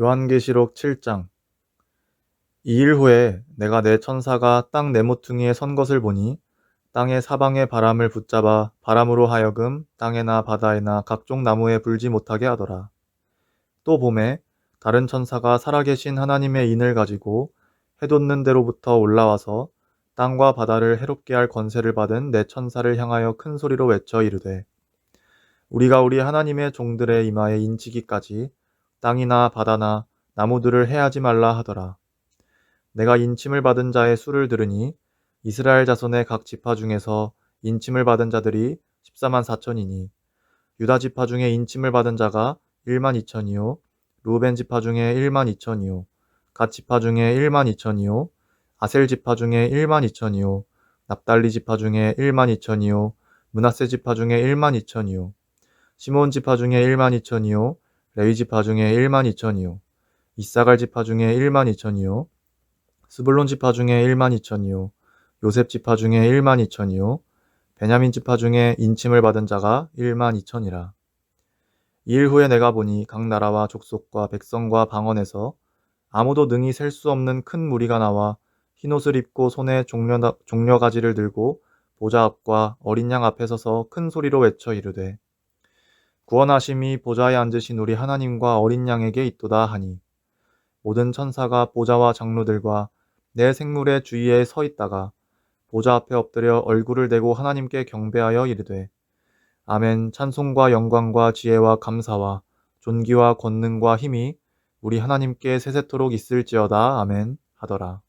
요한계시록 7장. 2일 후에 내가 내 천사가 땅 네모퉁이에 선 것을 보니 땅의 사방의 바람을 붙잡아 바람으로 하여금 땅에나 바다에나 각종 나무에 불지 못하게 하더라. 또 봄에 다른 천사가 살아계신 하나님의 인을 가지고 해돋는 데로부터 올라와서 땅과 바다를 해롭게 할 권세를 받은 내 천사를 향하여 큰 소리로 외쳐 이르되, 우리가 우리 하나님의 종들의 이마에 인치기까지 땅이나 바다나 나무들을 해하지 말라 하더라. 내가 인침을 받은 자의 수를 들으니 이스라엘 자손의 각 지파 중에서 인침을 받은 자들이 14만 4천이니 유다 지파 중에 인침을 받은 자가 1만 2천이요 루벤 지파 중에 1만 2천이요 갓 지파 중에 1만 2천이요 아셀 지파 중에 1만 2천이요 납달리 지파 중에 1만 2천이요 므낫세 지파 중에 1만 2천이요 시몬 지파 중에 1만 2천이요 레위 지파 중에 1만 2천이요 이사갈 지파 중에 1만 2천이요 스불론 지파 중에 1만 2천이요 요셉 지파 중에 1만 2천이요 베냐민 지파 중에 인침을 받은 자가 1만 2천이라. 이일 후에 내가 보니 각 나라와 족속과 백성과 방언에서 아무도 능히 셀 수 없는 큰 무리가 나와 흰옷을 입고 손에 종려가지를 들고 보좌 앞과 어린 양 앞에 서서 큰 소리로 외쳐 이르되, 구원하심이 보좌에 앉으신 우리 하나님과 어린 양에게 있도다 하니, 모든 천사가 보좌와 장로들과 내 생물의 주위에 서 있다가 보좌 앞에 엎드려 얼굴을 대고 하나님께 경배하여 이르되, 아멘. 찬송과 영광과 지혜와 감사와 존귀와 권능과 힘이 우리 하나님께 세세토록 있을지어다. 아멘. 하더라.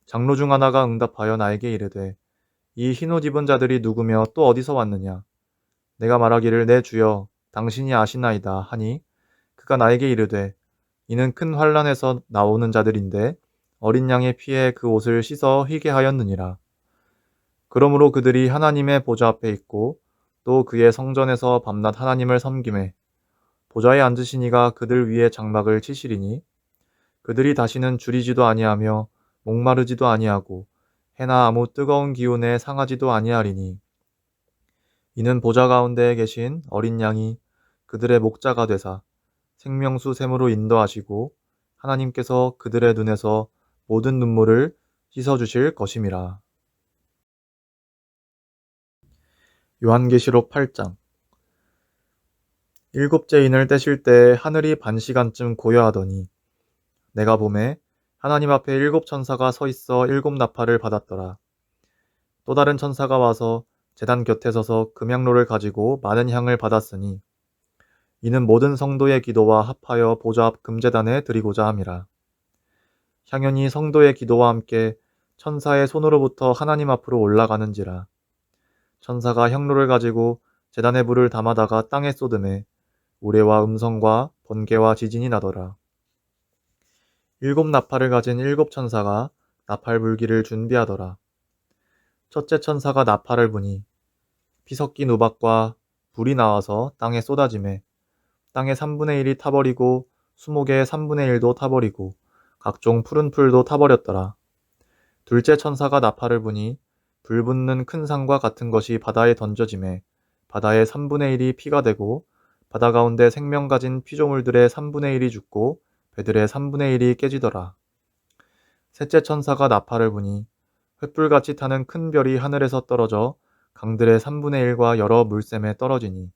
장로 중 하나가 응답하여 나에게 이르되, 이 흰옷 입은 자들이 누구며 또 어디서 왔느냐? 내가 말하기를, 내 주여 당신이 아시나이다 하니, 그가 나에게 이르되, 이는 큰 환란에서 나오는 자들인데 어린 양의 피에 그 옷을 씻어 희게 하였느니라. 그러므로 그들이 하나님의 보좌 앞에 있고 또 그의 성전에서 밤낮 하나님을 섬기매 보좌에 앉으신 이가 그들 위에 장막을 치시리니, 그들이 다시는 줄이지도 아니하며 목마르지도 아니하고 해나 아무 뜨거운 기운에 상하지도 아니하리니, 이는 보좌 가운데에 계신 어린 양이 그들의 목자가 되사 생명수 샘으로 인도하시고 하나님께서 그들의 눈에서 모든 눈물을 씻어주실 것임이라. 요한계시록 8장. 일곱째 인을 떼실 때 하늘이 반시간쯤 고요하더니 내가 보매 하나님 앞에 일곱 천사가 서 있어 일곱 나팔을 받았더라. 또 다른 천사가 와서 제단 곁에 서서 금향로를 가지고 많은 향을 받았으니 이는 모든 성도의 기도와 합하여 보좌 앞 금제단에 드리고자 함이라. 향연이 성도의 기도와 함께 천사의 손으로부터 하나님 앞으로 올라가는지라. 천사가 향로를 가지고 제단의 불을 담아다가 땅에 쏟음에 우레와 음성과 번개와 지진이 나더라. 일곱 나팔을 가진 일곱 천사가 나팔 불기를 준비하더라. 첫째 천사가 나팔을 부니 피 섞인 우박과 불이 나와서 땅에 쏟아지매 땅의 3분의 1이 타버리고 수목의 3분의 1도 타버리고 각종 푸른 풀도 타버렸더라. 둘째 천사가 나팔을 부니 불 붙는 큰 상과 같은 것이 바다에 던져지매 바다의 3분의 1이 피가 되고 바다 가운데 생명 가진 피조물들의 3분의 1이 죽고 배들의 3분의 1이 깨지더라. 셋째 천사가 나팔을 부니 횃불같이 타는 큰 별이 하늘에서 떨어져 강들의 3분의 1과 여러 물샘에 떨어지니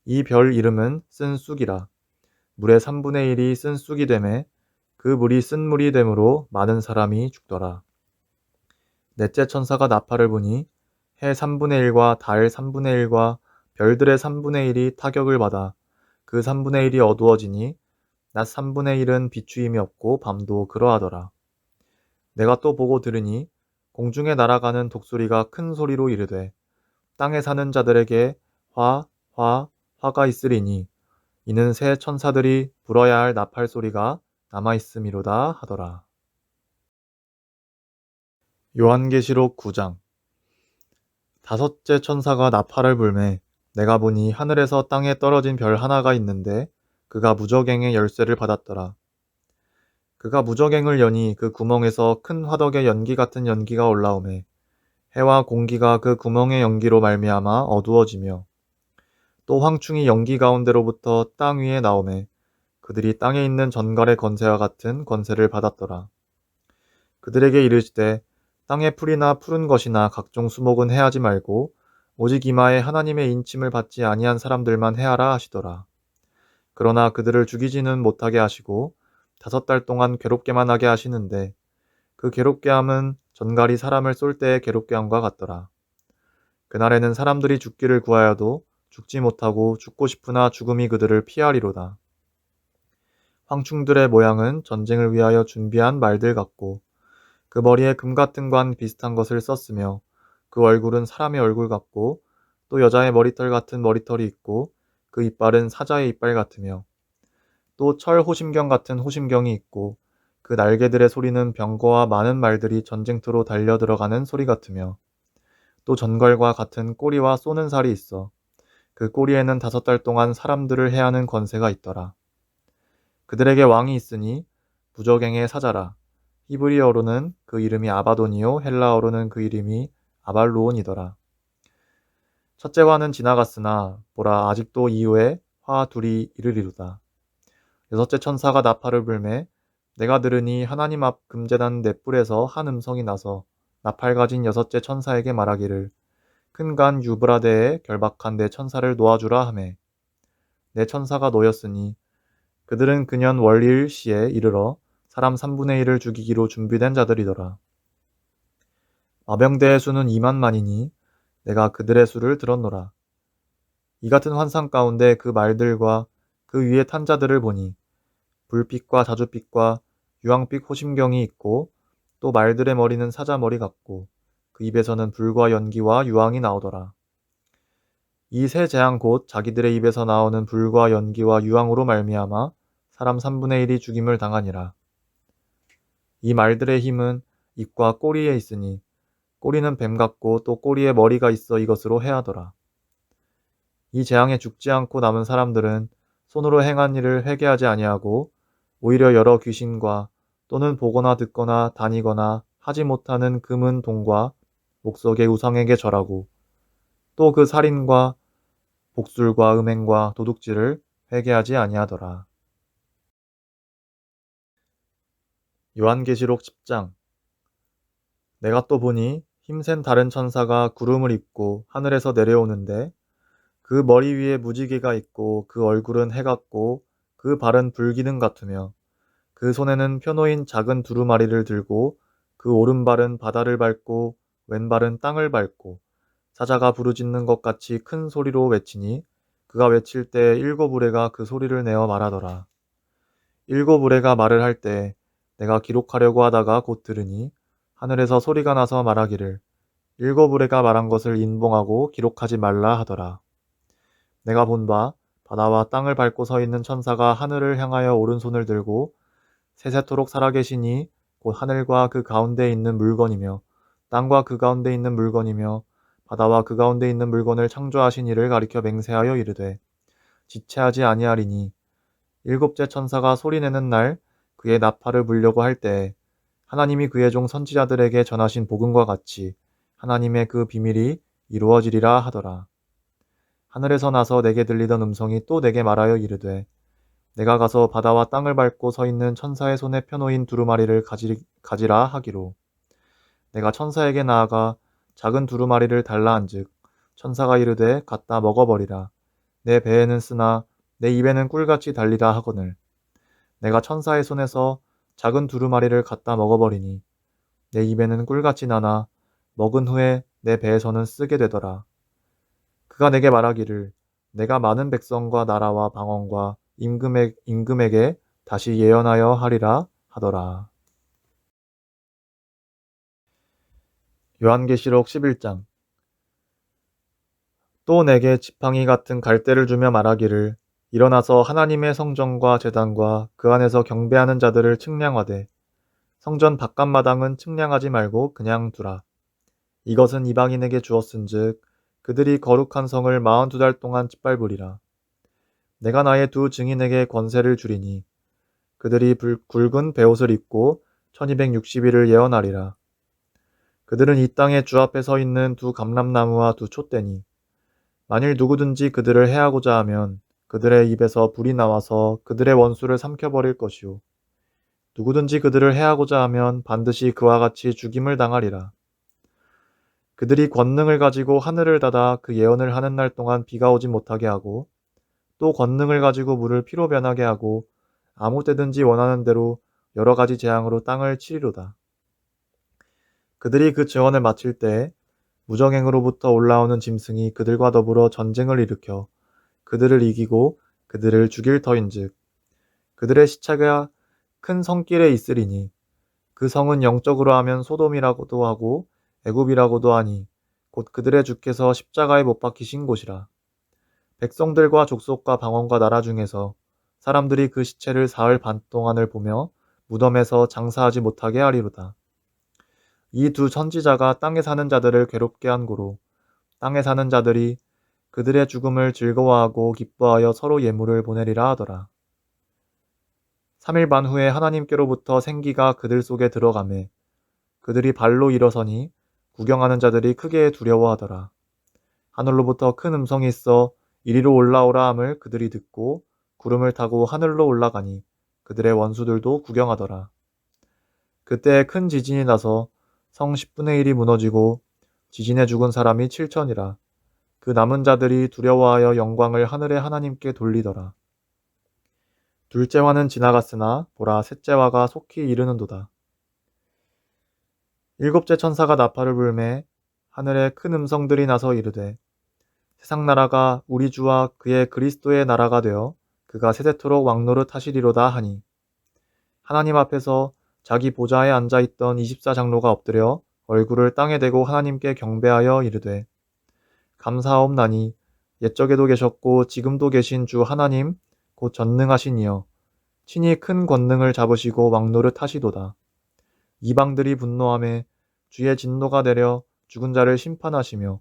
이 별 이름은 쓴 쑥이라. 물의 3분의 1이 쓴 쑥이 되매 그 물이 쓴 물이 되므로 많은 사람이 죽더라. 넷째 천사가 나팔을 부니 해 3분의 1과 달 3분의 1과 별들의 3분의 1이 타격을 받아 그 3분의 1이 어두워지니 낮 3분의 1은 비추임이 없고 밤도 그러하더라. 내가 또 보고 들으니 공중에 날아가는 독수리가 큰 소리로 이르되, 땅에 사는 자들에게 화가 있으리니 이는 새 천사들이 불어야 할 나팔 소리가 남아있음이로다 하더라. 요한계시록 9장. 다섯째 천사가 나팔을 불매 내가 보니 하늘에서 땅에 떨어진 별 하나가 있는데 그가 무저갱의 열쇠를 받았더라. 그가 무저갱을 여니 그 구멍에서 큰 화덕의 연기 같은 연기가 올라오매 해와 공기가 그 구멍의 연기로 말미암아 어두워지며 또 황충이 연기 가운데로부터 땅 위에 나오매 그들이 땅에 있는 전갈의 권세와 같은 권세를 받았더라. 그들에게 이르시되 땅의 풀이나 푸른 것이나 각종 수목은 해하지 말고 오직 이마에 하나님의 인침을 받지 아니한 사람들만 해하라 하시더라. 그러나 그들을 죽이지는 못하게 하시고 5달 동안 괴롭게만 하게 하시는데 그 괴롭게 함은 전갈이 사람을 쏠 때의 괴롭게 함과 같더라. 그날에는 사람들이 죽기를 구하여도 죽지 못하고 죽고 싶으나 죽음이 그들을 피하리로다. 황충들의 모양은 전쟁을 위하여 준비한 말들 같고 그 머리에 금 같은 관 비슷한 것을 썼으며 그 얼굴은 사람의 얼굴 같고 또 여자의 머리털 같은 머리털이 있고 그 이빨은 사자의 이빨 같으며 또 철 호심경 같은 호심경이 있고 그 날개들의 소리는 병거와 많은 말들이 전쟁터로 달려 들어가는 소리 같으며 또 전갈과 같은 꼬리와 쏘는 살이 있어 그 꼬리에는 5달 동안 사람들을 해하는 권세가 있더라. 그들에게 왕이 있으니 부저갱의 사자라. 히브리어로는 그 이름이 아바돈이요 헬라어로는 그 이름이 아발로온이더라. 첫째 화는 지나갔으나 보라 아직도 이후에 화 둘이 이르리로다. 6째 천사가 나팔을 불매 내가 들으니 하나님 앞 금제단 넷불에서 한 음성이 나서 나팔 가진 6째 천사에게 말하기를 큰 간 유브라데에 결박한 내 천사를 놓아주라 하매 내 천사가 놓였으니 그들은 그년 월일 시에 이르러 사람 3분의 1을 죽이기로 준비된 자들이더라. 마병대의 수는 2만만이니 내가 그들의 수를 들었노라. 이 같은 환상 가운데 그 말들과 그 위에 탄 자들을 보니 불빛과 자주빛과 유황빛 호심경이 있고 또 말들의 머리는 사자 머리 같고 그 입에서는 불과 연기와 유황이 나오더라. 이 세 재앙 곧 자기들의 입에서 나오는 불과 연기와 유황으로 말미암아 사람 3분의 1이 죽임을 당하니라. 이 말들의 힘은 입과 꼬리에 있으니 꼬리는 뱀 같고 또 꼬리에 머리가 있어 이것으로 해하더라. 이 재앙에 죽지 않고 남은 사람들은 손으로 행한 일을 회개하지 아니하고 오히려 여러 귀신과 또는 보거나 듣거나 다니거나 하지 못하는 금은 동과 목석의 우상에게 절하고 또 그 살인과 복술과 음행과 도둑질을 회개하지 아니하더라. 요한계시록 10장. 내가 또 보니 힘센 다른 천사가 구름을 입고 하늘에서 내려오는데 그 머리 위에 무지개가 있고 그 얼굴은 해 같고 그 발은 불기둥 같으며 그 손에는 펴놓인 작은 두루마리를 들고 그 오른발은 바다를 밟고 왼발은 땅을 밟고 사자가 부르짖는 것 같이 큰 소리로 외치니 그가 외칠 때 7우레가 그 소리를 내어 말하더라. 7우레가 말을 할 때 내가 기록하려고 하다가 곧 들으니 하늘에서 소리가 나서 말하기를 7우레가 말한 것을 인봉하고 기록하지 말라 하더라. 내가 본 바 바다와 땅을 밟고 서 있는 천사가 하늘을 향하여 오른손을 들고 세세토록 살아계시니 곧 하늘과 그 가운데 있는 물건이며 땅과 그 가운데 있는 물건이며 바다와 그 가운데 있는 물건을 창조하신 이를 가리켜 맹세하여 이르되 지체하지 아니하리니 7째 천사가 소리내는 날 그의 나팔을 불려고 할 때에 하나님이 그의 종 선지자들에게 전하신 복음과 같이 하나님의 그 비밀이 이루어지리라 하더라. 하늘에서 나서 내게 들리던 음성이 또 내게 말하여 이르되 내가 가서 바다와 땅을 밟고 서 있는 천사의 손에 펴놓인 두루마리를 가지라 하기로 내가 천사에게 나아가 작은 두루마리를 달라 한즉 천사가 이르되 갖다 먹어버리라. 내 배에는 쓰나 내 입에는 꿀같이 달리라 하거늘 내가 천사의 손에서 작은 두루마리를 갖다 먹어버리니 내 입에는 꿀같이 나나 먹은 후에 내 배에서는 쓰게 되더라. 그가 내게 말하기를 내가 많은 백성과 나라와 방언과 임금에게 다시 예언하여 하리라 하더라. 요한계시록 11장. 또 내게 지팡이 같은 갈대를 주며 말하기를 일어나서 하나님의 성전과 제단과 그 안에서 경배하는 자들을 측량하되 성전 바깥마당은 측량하지 말고 그냥 두라. 이것은 이방인에게 주었은즉 그들이 거룩한 성을 42달 동안 짓밟으리라. 내가 나의 두 증인에게 권세를 주리니 그들이 굵은 베옷을 입고 1260일을 예언하리라. 그들은 이 땅의 주 앞에 서 있는 두 감람나무와 두 촛대니 만일 누구든지 그들을 해하고자 하면 그들의 입에서 불이 나와서 그들의 원수를 삼켜버릴 것이요. 누구든지 그들을 해하고자 하면 반드시 그와 같이 죽임을 당하리라. 그들이 권능을 가지고 하늘을 닫아 그 예언을 하는 날 동안 비가 오지 못하게 하고 또 권능을 가지고 물을 피로 변하게 하고 아무 때든지 원하는 대로 여러 가지 재앙으로 땅을 치리로다. 그들이 그 재원을 마칠 때에 무정행으로부터 올라오는 짐승이 그들과 더불어 전쟁을 일으켜 그들을 이기고 그들을 죽일 터인즉 그들의 시체가 큰 성길에 있으리니 그 성은 영적으로 하면 소돔이라고도 하고 애굽이라고도 하니 곧 그들의 주께서 십자가에 못 박히신 곳이라. 백성들과 족속과 방언과 나라 중에서 사람들이 그 시체를 사흘 반 동안을 보며 무덤에서 장사하지 못하게 하리로다. 이 두 선지자가 땅에 사는 자들을 괴롭게 한 고로 땅에 사는 자들이 그들의 죽음을 즐거워하고 기뻐하여 서로 예물을 보내리라 하더라. 3일 반 후에 하나님께로부터 생기가 그들 속에 들어가매 그들이 발로 일어서니 구경하는 자들이 크게 두려워하더라. 하늘로부터 큰 음성이 있어 이리로 올라오라 함을 그들이 듣고 구름을 타고 하늘로 올라가니 그들의 원수들도 구경하더라. 그때 큰 지진이 나서 성 10분의 1이 무너지고 지진에 죽은 사람이 7천이라. 그 남은 자들이 두려워하여 영광을 하늘의 하나님께 돌리더라. 둘째 화는 지나갔으나 보라 셋째 화가 속히 이르는도다. 일곱째 천사가 나팔을 불매 하늘에 큰 음성들이 나서 이르되 세상 나라가 우리 주와 그의 그리스도의 나라가 되어 그가 세세토록 왕노릇 하시리로다 하니 하나님 앞에서 자기 보좌에 앉아있던 24장로가 엎드려 얼굴을 땅에 대고 하나님께 경배하여 이르되 감사하옵나니 옛적에도 계셨고 지금도 계신 주 하나님 곧 전능하신 이여 친히 큰 권능을 잡으시고 왕노릇 하시도다. 이방들이 분노하매 주의 진노가 내려 죽은 자를 심판하시며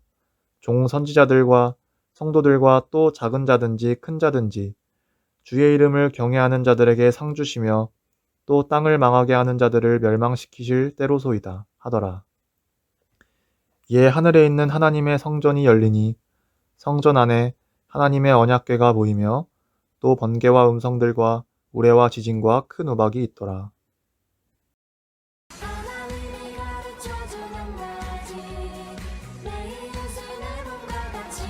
종 선지자들과 성도들과 또 작은 자든지 큰 자든지 주의 이름을 경외하는 자들에게 상 주시며 또 땅을 망하게 하는 자들을 멸망시키실 때로소이다 하더라. 이에 하늘에 있는 하나님의 성전이 열리니 성전 안에 하나님의 언약궤가 보이며 또 번개와 음성들과 우레와 지진과 큰 우박이 있더라. 하나님이 가르쳐주는 나지 내 이웃을 내 몸과 같이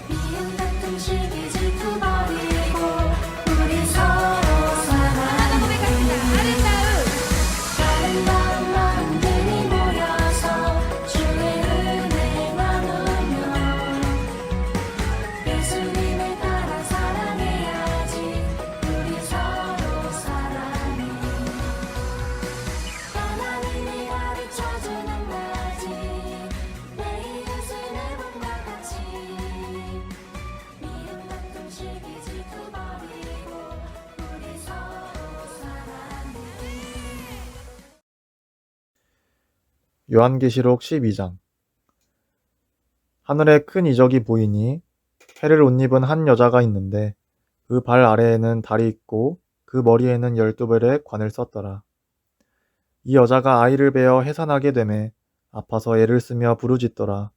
미움 다툼 시기 질투 버리고 우리 서로 사랑해 아름다운 마음들이 모여서 주의 은혜 나누며 예수님을 따라 사랑해야지 우리 서로 사랑해 하나님이 가르쳐주는 나지 내 이웃을 내 몸과 같이 미움 다툼 시기 질투 버리고 우리 서로 사랑해 요한계시록 12장 하늘에 큰 이적이 보이니 해를 옷 입은 한 여자가 있는데 그 발 아래에는 달이 있고 그 머리에는 12별의 관을 썼더라. 이 여자가 아이를 베어 해산하게 되매 아파서 애를 쓰며 부르짖더라.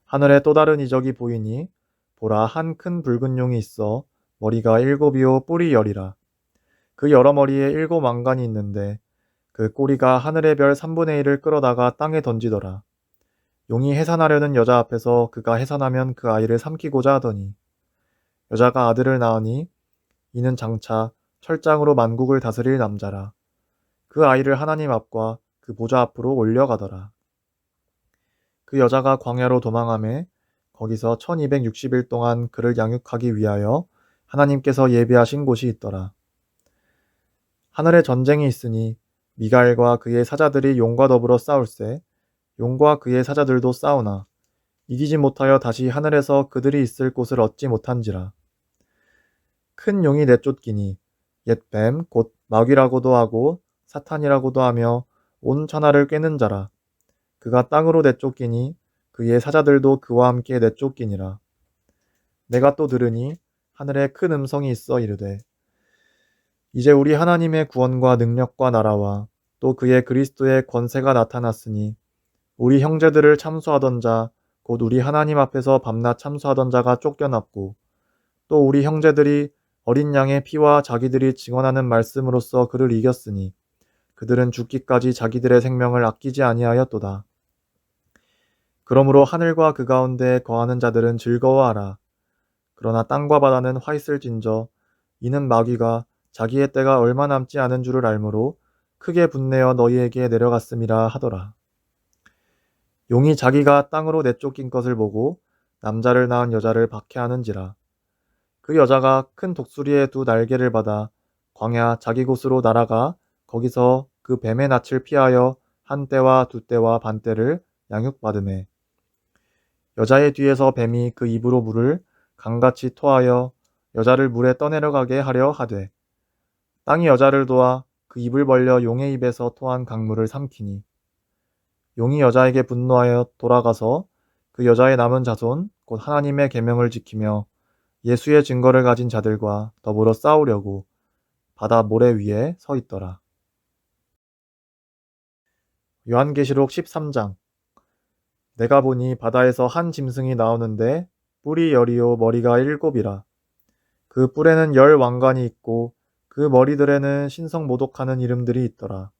하늘에 또 다른 이적이 보이니 보라 한 큰 붉은 용이 있어 머리가 7이요 뿔이 10이라. 그 여러 머리에 7왕관이 있는데 그 꼬리가 하늘의 별 3분의 1을 끌어다가 땅에 던지더라. 용이 해산하려는 여자 앞에서 그가 해산하면 그 아이를 삼키고자 하더니 여자가 아들을 낳으니 이는 장차 철장으로 만국을 다스릴 남자라. 그 아이를 하나님 앞과 그 보좌 앞으로 올려가더라. 그 여자가 광야로 도망하매 거기서 1260일 동안 그를 양육하기 위하여 하나님께서 예비하신 곳이 있더라. 하늘에 전쟁이 있으니 미가엘과 그의 사자들이 용과 더불어 싸울세 용과 그의 사자들도 싸우나 이기지 못하여 다시 하늘에서 그들이 있을 곳을 얻지 못한지라. 큰 용이 내쫓기니 옛 뱀 곧 마귀라고도 하고 사탄이라고도 하며 온 천하를 꿰는 자라. 그가 땅으로 내쫓기니 그의 사자들도 그와 함께 내쫓기니라. 내가 또 들으니 하늘에 큰 음성이 있어 이르되 이제 우리 하나님의 구원과 능력과 나라와 또 그의 그리스도의 권세가 나타났으니 우리 형제들을 참수하던 자 곧 우리 하나님 앞에서 밤낮 참수하던 자가 쫓겨났고 또 우리 형제들이 어린 양의 피와 자기들이 증언하는 말씀으로써 그를 이겼으니 그들은 죽기까지 자기들의 생명을 아끼지 아니하였도다. 그러므로 하늘과 그 가운데 거하는 자들은 즐거워하라. 그러나 땅과 바다는 화 있을진저 이는 마귀가 자기의 때가 얼마 남지 않은 줄을 알므로 크게 분내어 너희에게 내려갔음이라 하더라. 용이 자기가 땅으로 내쫓긴 것을 보고 남자를 낳은 여자를 박해하는지라. 그 여자가 큰 독수리의 두 날개를 받아 광야 자기 곳으로 날아가 거기서 그 뱀의 낯을 피하여 한 떼와 두 떼와 반 떼를 양육받으매 여자의 뒤에서 뱀이 그 입으로 물을 강같이 토하여 여자를 물에 떠내려가게 하려 하되 땅이 여자를 도와 그 입을 벌려 용의 입에서 토한 강물을 삼키니 용이 여자에게 분노하여 돌아가서 그 여자의 남은 자손 곧 하나님의 계명을 지키며 예수의 증거를 가진 자들과 더불어 싸우려고 바다 모래 위에 서 있더라. 요한계시록 13장. 내가 보니 바다에서 한 짐승이 나오는데 뿔이 열이요 머리가 7이라. 그 뿔에는 10왕관이 있고 그 머리들에는 신성모독하는 이름들이 있더라.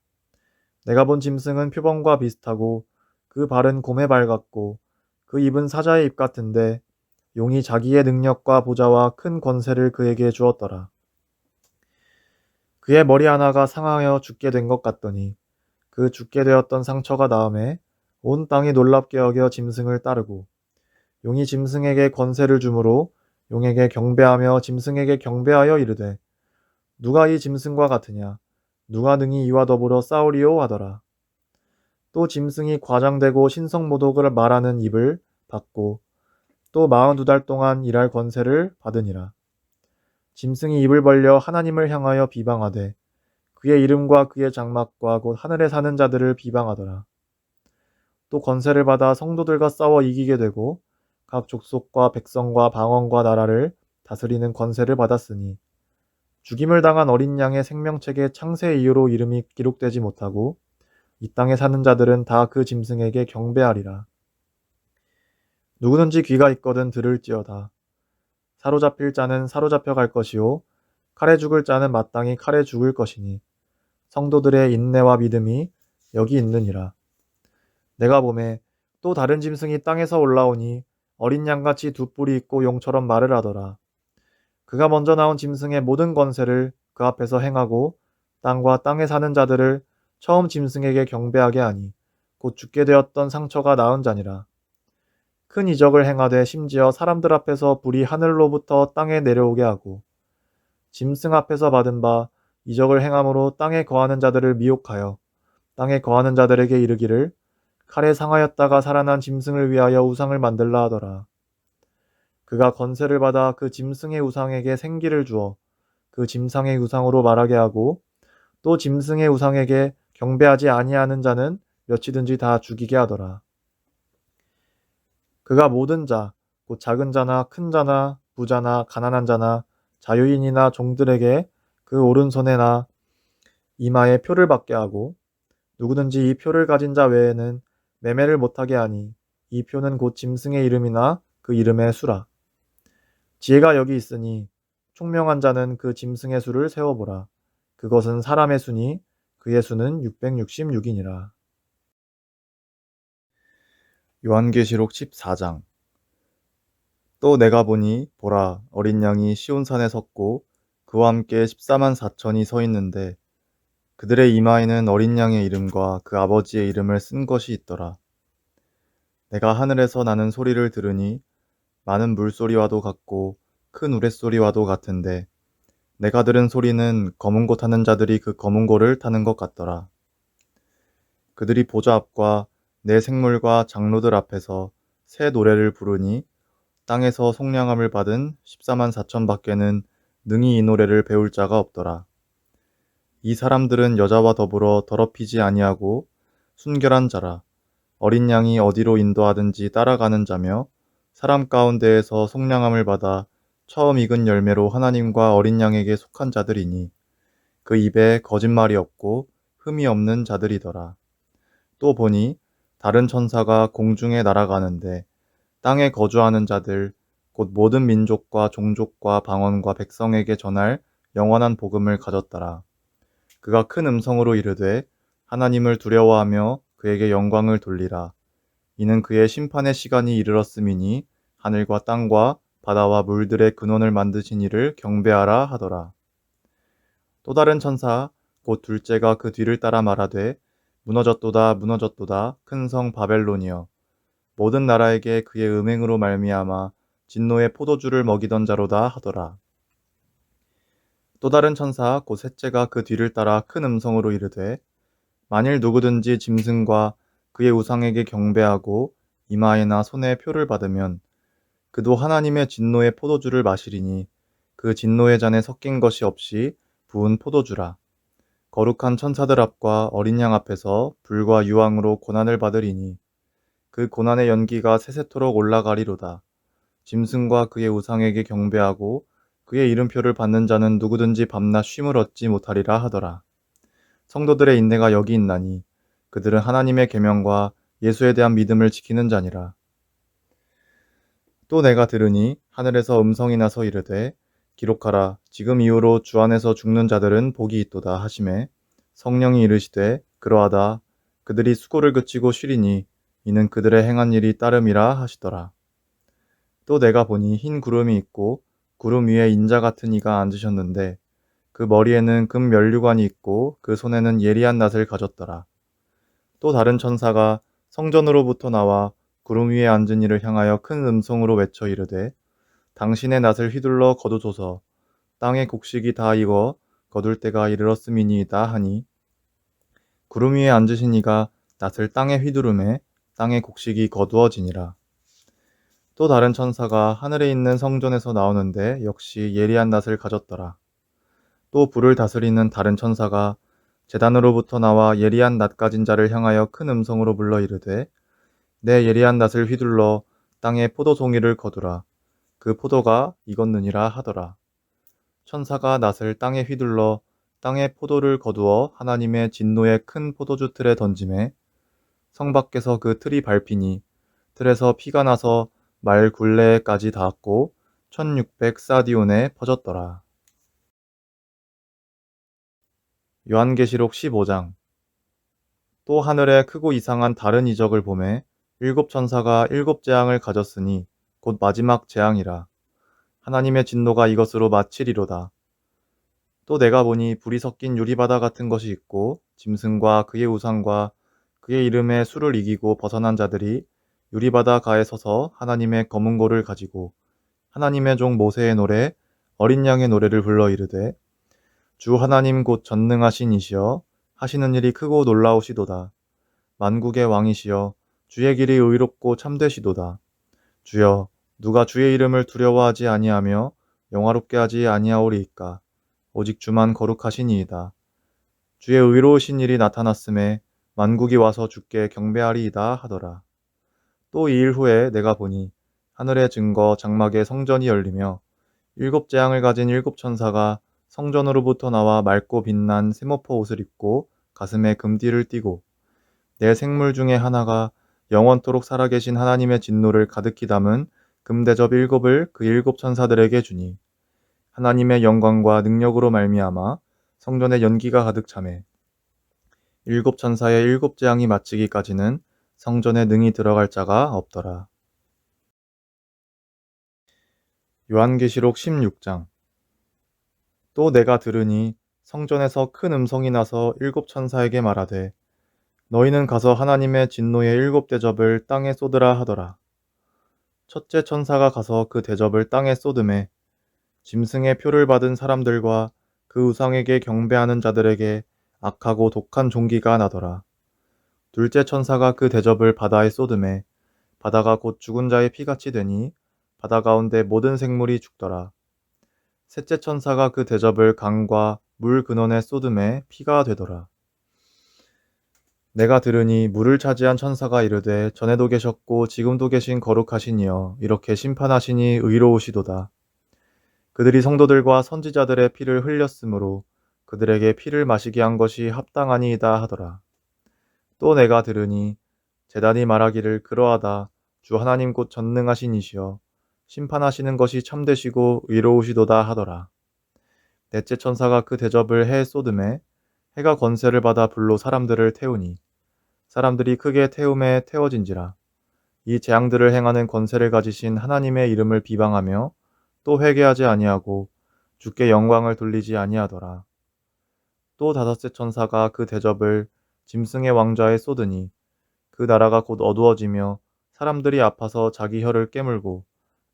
내가 본 짐승은 표범과 비슷하고 그 발은 곰의 발 같고 그 입은 사자의 입 같은데 용이 자기의 능력과 보좌와 큰 권세를 그에게 주었더라. 그의 머리 하나가 상하여 죽게 된 것 같더니 그 죽게 되었던 상처가 나음에 온 땅이 놀랍게 여겨 짐승을 따르고 용이 짐승에게 권세를 주므로 용에게 경배하며 짐승에게 경배하여 이르되 누가 이 짐승과 같으냐 누가 능히 이와 더불어 싸우리요 하더라. 또 짐승이 과장되고 신성모독을 말하는 입을 받고 또 42달 동안 일할 권세를 받으니라. 짐승이 입을 벌려 하나님을 향하여 비방하되 그의 이름과 그의 장막과 곧 하늘에 사는 자들을 비방하더라. 또 권세를 받아 성도들과 싸워 이기게 되고 각 족속과 백성과 방언과 나라를 다스리는 권세를 받았으니 죽임을 당한 어린 양의 생명책에 창세 이후로 이름이 기록되지 못하고 이 땅에 사는 자들은 다 그 짐승에게 경배하리라. 누구든지 귀가 있거든 들을지어다. 사로잡힐 자는 사로잡혀 갈 것이요 칼에 죽을 자는 마땅히 칼에 죽을 것이니 성도들의 인내와 믿음이 여기 있느니라. 내가 보매 또 다른 짐승이 땅에서 올라오니 어린 양같이 두 뿔이 있고 용처럼 말을 하더라. 그가 먼저 나온 짐승의 모든 권세를 그 앞에서 행하고 땅과 땅에 사는 자들을 처음 짐승에게 경배하게 하니 곧 죽게 되었던 상처가 나은 자니라. 큰 이적을 행하되 심지어 사람들 앞에서 불이 하늘로부터 땅에 내려오게 하고 짐승 앞에서 받은 바 이적을 행함으로 땅에 거하는 자들을 미혹하여 땅에 거하는 자들에게 이르기를 칼에 상하였다가 살아난 짐승을 위하여 우상을 만들라 하더라. 그가 권세를 받아 그 짐승의 우상에게 생기를 주어 그 짐승의 우상으로 말하게 하고 또 짐승의 우상에게 경배하지 아니하는 자는 몇이든지 다 죽이게 하더라. 그가 모든 자, 곧 작은 자나 큰 자나 부자나 가난한 자나 자유인이나 종들에게 그 오른손에나 이마에 표를 받게 하고 누구든지 이 표를 가진 자 외에는 매매를 못하게 하니 이 표는 곧 짐승의 이름이나 그 이름의 수라. 지혜가 여기 있으니 총명한 자는 그 짐승의 수를 세워보라. 그것은 사람의 수니 그의 수는 666이니라. 요한계시록 14장. 또 내가 보니 보라 어린 양이 시온산에 섰고 그와 함께 14만 4천이 서 있는데 그들의 이마에는 어린 양의 이름과 그 아버지의 이름을 쓴 것이 있더라. 내가 하늘에서 나는 소리를 들으니 많은 물소리와도 같고 큰 우레소리와도 같은데 내가 들은 소리는 검은 고 타는 자들이 그 검은 고를 타는 것 같더라. 그들이 보좌 앞과 내 생물과 장로들 앞에서 새 노래를 부르니 땅에서 속량함을 받은 14만 4천 밖에는 능히 이 노래를 배울 자가 없더라. 이 사람들은 여자와 더불어 더럽히지 아니하고 순결한 자라. 어린 양이 어디로 인도하든지 따라가는 자며 사람 가운데에서 속량함을 받아 처음 익은 열매로 하나님과 어린 양에게 속한 자들이니 그 입에 거짓말이 없고 흠이 없는 자들이더라. 또 보니 다른 천사가 공중에 날아가는데 땅에 거주하는 자들 곧 모든 민족과 종족과 방언과 백성에게 전할 영원한 복음을 가졌더라. 그가 큰 음성으로 이르되 하나님을 두려워하며 그에게 영광을 돌리라. 이는 그의 심판의 시간이 이르렀음이니 하늘과 땅과 바다와 물들의 근원을 만드신 이를 경배하라 하더라. 또 다른 천사 곧 둘째가 그 뒤를 따라 말하되 무너졌도다 무너졌도다 큰 성 바벨론이여 모든 나라에게 그의 음행으로 말미암아 진노의 포도주를 먹이던 자로다 하더라. 또 다른 천사 곧 셋째가 그 뒤를 따라 큰 음성으로 이르되 만일 누구든지 짐승과 그의 우상에게 경배하고 이마에나 손에 표를 받으면 그도 하나님의 진노의 포도주를 마시리니 그 진노의 잔에 섞인 것이 없이 부은 포도주라. 거룩한 천사들 앞과 어린 양 앞에서 불과 유황으로 고난을 받으리니 그 고난의 연기가 세세토록 올라가리로다. 짐승과 그의 우상에게 경배하고 그의 이름표를 받는 자는 누구든지 밤낮 쉼을 얻지 못하리라 하더라. 성도들의 인내가 여기 있나니 그들은 하나님의 계명과 예수에 대한 믿음을 지키는 자니라. 또 내가 들으니 하늘에서 음성이 나서 이르되 기록하라 지금 이후로 주 안에서 죽는 자들은 복이 있도다 하시매 성령이 이르시되 그러하다 그들이 수고를 그치고 쉬리니 이는 그들의 행한 일이 따름이라 하시더라. 또 내가 보니 흰 구름이 있고 구름 위에 인자 같은 이가 앉으셨는데 그 머리에는 금 면류관이 있고 그 손에는 예리한 낫을 가졌더라. 또 다른 천사가 성전으로부터 나와 구름 위에 앉은 이를 향하여 큰 음성으로 외쳐 이르되 당신의 낫을 휘둘러 거두소서 땅의 곡식이 다 익어 거둘 때가 이르렀음이니이다 하니 구름 위에 앉으신 이가 낫을 땅에 휘두르매 땅의 곡식이 거두어지니라. 또 다른 천사가 하늘에 있는 성전에서 나오는데 역시 예리한 낫을 가졌더라. 또 불을 다스리는 다른 천사가 제단으로부터 나와 예리한 낫 가진 자를 향하여 큰 음성으로 불러 이르되 내 예리한 낫을 휘둘러 땅에 포도송이를 거두라. 그 포도가 익었느니라 하더라. 천사가 낫을 땅에 휘둘러 땅에 포도를 거두어 하나님의 진노의 큰 포도주 틀에 던지매 성 밖에서 그 틀이 밟히니 틀에서 피가 나서 말 굴레에까지 닿았고 1600사디온에 퍼졌더라. 요한계시록 15장. 또 하늘에 크고 이상한 다른 이적을 보매 일곱 천사가 일곱 재앙을 가졌으니 곧 마지막 재앙이라. 하나님의 진노가 이것으로 마치리로다. 또 내가 보니 불이 섞인 유리바다 같은 것이 있고 짐승과 그의 우상과 그의 이름의 수를 이기고 벗어난 자들이 유리바다 가에 서서 하나님의 검은 고를 가지고 하나님의 종 모세의 노래 어린 양의 노래를 불러 이르되 주 하나님 곧 전능하신 이시여 하시는 일이 크고 놀라우시도다. 만국의 왕이시여 주의 길이 의롭고 참되시도다. 주여 누가 주의 이름을 두려워하지 아니하며 영화롭게 하지 아니하오리이까. 오직 주만 거룩하시니이다. 주의 의로우신 일이 나타났음에 만국이 와서 주께 경배하리이다 하더라. 또 2일 후에 내가 보니 하늘의 증거 장막의 성전이 열리며 일곱 재앙을 가진 일곱 천사가 성전으로부터 나와 맑고 빛난 세모포 옷을 입고 가슴에 금띠를 띠고 내 생물 중에 하나가 영원토록 살아계신 하나님의 진노를 가득히 담은 금대접 일곱을 그 일곱 천사들에게 주니 하나님의 영광과 능력으로 말미암아 성전에 연기가 가득 차매 일곱 천사의 일곱 재앙이 마치기까지는 성전에 능히 들어갈 자가 없더라. 요한계시록 16장. 또 내가 들으니 성전에서 큰 음성이 나서 일곱 천사에게 말하되 너희는 가서 하나님의 진노의 일곱 대접을 땅에 쏟으라 하더라. 첫째 천사가 가서 그 대접을 땅에 쏟음에 짐승의 표를 받은 사람들과 그 우상에게 경배하는 자들에게 악하고 독한 종기가 나더라. 둘째 천사가 그 대접을 바다에 쏟음에 바다가 곧 죽은 자의 피같이 되니 바다 가운데 모든 생물이 죽더라. 셋째 천사가 그 대접을 강과 물 근원에 쏟음에 피가 되더라. 내가 들으니 물을 차지한 천사가 이르되 전에도 계셨고 지금도 계신 거룩하신 이여 이렇게 심판하시니 의로우시도다. 그들이 성도들과 선지자들의 피를 흘렸으므로 그들에게 피를 마시게 한 것이 합당하니이다 하더라. 또 내가 들으니 제단이 말하기를 그러하다 주 하나님 곧 전능하신 이시여 심판하시는 것이 참되시고 의로우시도다 하더라. 넷째 천사가 그 대접을 해에 쏟음에 해가 권세를 받아 불로 사람들을 태우니 사람들이 크게 태움에 태워진지라. 이 재앙들을 행하는 권세를 가지신 하나님의 이름을 비방하며 또 회개하지 아니하고 주께 영광을 돌리지 아니하더라. 또 다섯째 천사가 그 대접을 짐승의 왕좌에 쏟으니 그 나라가 곧 어두워지며 사람들이 아파서 자기 혀를 깨물고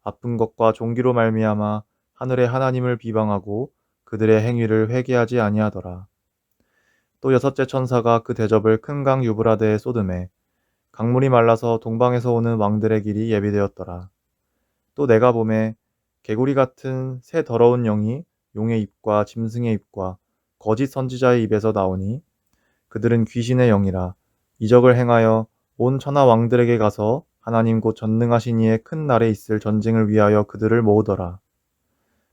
아픈 것과 종기로 말미암아 하늘의 하나님을 비방하고 그들의 행위를 회개하지 아니하더라. 또 여섯째 천사가 그 대접을 큰 강 유브라데에 쏟음에 강물이 말라서 동방에서 오는 왕들의 길이 예비되었더라. 또 내가 보매 개구리 같은 새 더러운 영이 용의 입과 짐승의 입과 거짓 선지자의 입에서 나오니 그들은 귀신의 영이라 이적을 행하여 온 천하 왕들에게 가서 하나님 곧 전능하신 이의 큰 날에 있을 전쟁을 위하여 그들을 모으더라.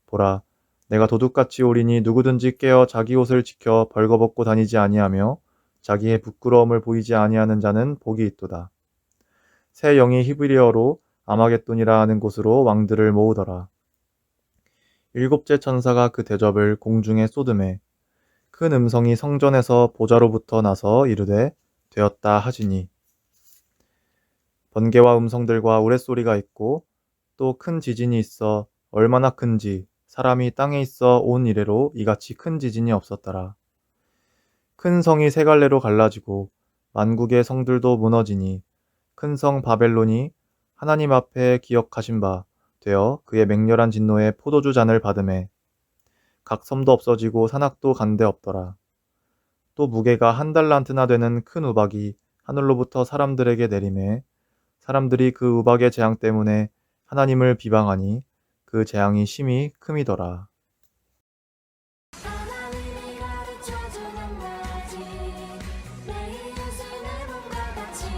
보라, 내가 도둑같이 오리니 누구든지 깨어 자기 옷을 지켜 벌거벗고 다니지 아니하며 자기의 부끄러움을 보이지 아니하는 자는 복이 있도다. 새 영이 히브리어로 아마겟돈이라 하는 곳으로 왕들을 모으더라. 일곱째 천사가 그 대접을 공중에 쏟음에 큰 음성이 성전에서 보좌로부터 나서 이르되 되었다 하지니 번개와 음성들과 우레소리가 있고 또 큰 지진이 있어 얼마나 큰지 사람이 땅에 있어 온 이래로 이같이 큰 지진이 없었더라. 큰 성이 세 갈래로 갈라지고 만국의 성들도 무너지니 큰 성 바벨론이 하나님 앞에 기억하신 바 되어 그의 맹렬한 진노의 포도주 잔을 받음에 각 섬도 없어지고 산악도 간데 없더라. 또 무게가 1달란트나 되는 큰 우박이 하늘로부터 사람들에게 내림에 사람들이 그 우박의 재앙 때문에 하나님을 비방하니 그 재앙이 심히 큼이더라. 하나님이 가르쳐주는 거지 내 이웃을 내 몸과 같이